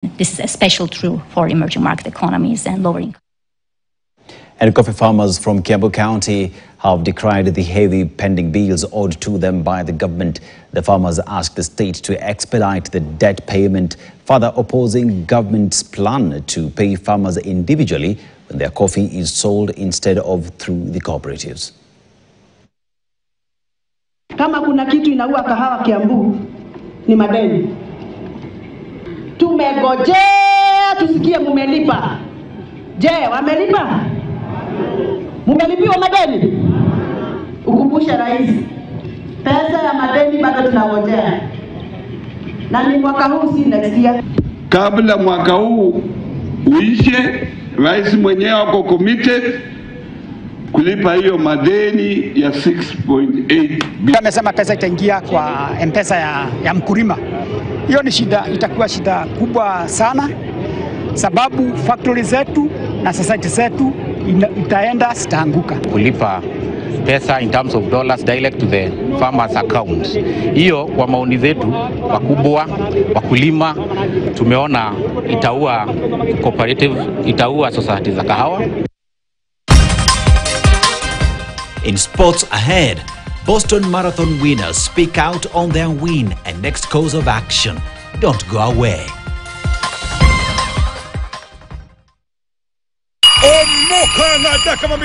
This is especially true for emerging market economies and lower income. And coffee farmers from Kiambu County have decried the heavy pending bills owed to them by the government. The farmers asked the state to expedite the debt payment, further opposing government's plan to pay farmers individually when their coffee is sold instead of through the cooperatives. Kama kuna kitu inaua kahawa Kiambu ni madeni. Tumegojea tusikie mumelipa. Je, wamelipa? Mumelipiwa madeni? Ukumbusha rais, pesa ya madeni bado tunangojea. Na ni mwaka huu, si next year. Kabla mwaka huu uishe, rais mwenyewe ako committed kulipa hiyo madeni ya 6.8. Amesema pesa itaingia kwa M-Pesa ya mkulima. Hiyo ni shida, itakuwa shida kubwa sana, sababu factory zetu na society zetu itaenda sitaanguka. Kulipa pesa in terms of dollars direct to the farmers accounts. Hiyo kwa maoni zetu wakubwa, wakulima, tumeona itaua cooperative, itaua society za kahawa. In sports ahead, Boston Marathon winners speak out on their win and next course of action. Don't go away.